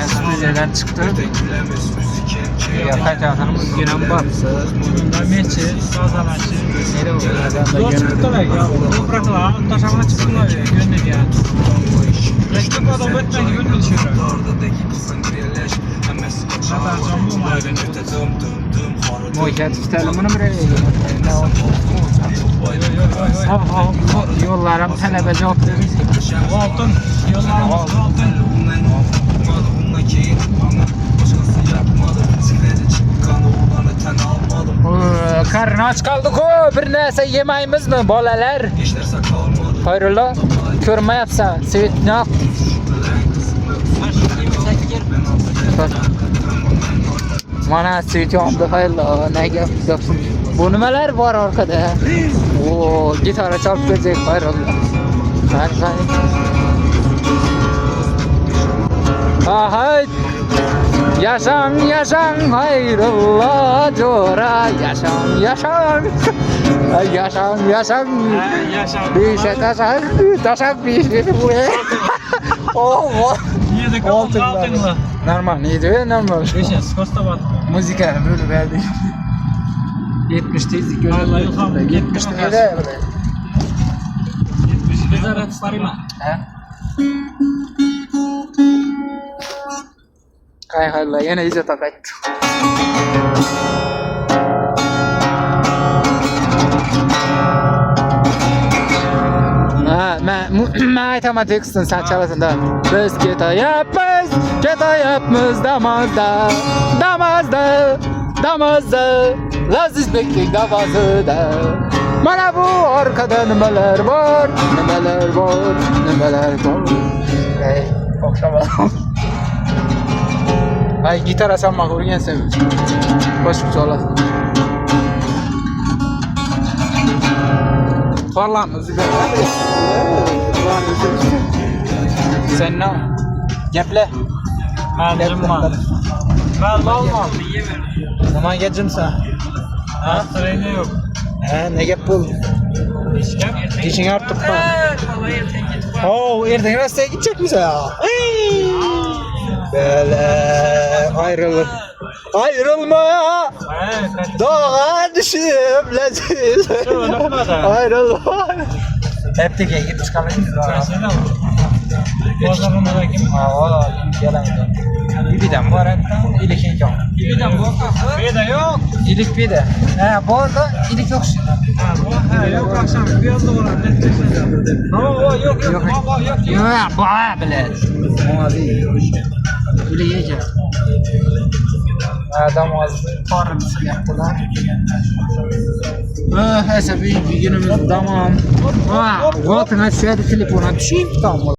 Stüdyodan çıktı. Kaçatalım. Yine baktı. Bunda meçi, sazanaçı. Nere oldu? Zor çıktılar ya. Toprakla taşamına çıktılar ya. Gönlü ya. Reklam adam ötmeni gönlü düşüyor. Zaten canlı mı? Muhiyet tutalımını buraya yollarım talebe cevap demiş. Altın. Yollarımız altın. Karnı aç kaldık o. Bir narsa yemeymizmi bolalar? Hayrola? Ko'rma yapsa, Svetnyak. Mana Svetnyak'da hayrola, ne yapıyorsun? Bu nimalar var arkada? Oo, gitara çalıp gelecek hayrola. Hay. Yaşam yaşam hayrola cora yaşam yaşam yaşam yaşam bir şey taşak bir şey bu ya. Oh. Niye de altınla? Normal neydi normal. Beşe skosta bat. Müzika böyle verdi. 70 tezlik Allah ilham. 70 nerede böyle? 70 bizarat sarima. He? Kay hayla yana iyice takayt. Ma aytama tekstin sen çalasın da. Biz keta yapmız damazda Laziz Beklik davazıda. Mana bu arkada nimalar var. Ey, okşamadım. Ay gitara çalmak o'rgansan boshqa olasın. Falan sen ne? Gaple. Malzumma. Malzumma. Nima gapjimsan? Ha, sırayla yok. Ha, ne gap bu? Keching ortiqmi? Ertaga rastaga ketjakmiz ya. Böyle ayrılma dağa düşüp leziz ayrılma hep teke gitmiş kalmışız var İbiden var hatta ilik yok. İbiden bu akşam. Beda yok. İlik bide. Bu arada ilik yok şimdi. Yok akşam. Bir anda var. Yok. Yok bu bile. O değil. Bile yiyeceğim. Adam az parası yaptılar. Hesabı günümüz tamam. Voltuna şöyle telefona düşeyim tamam.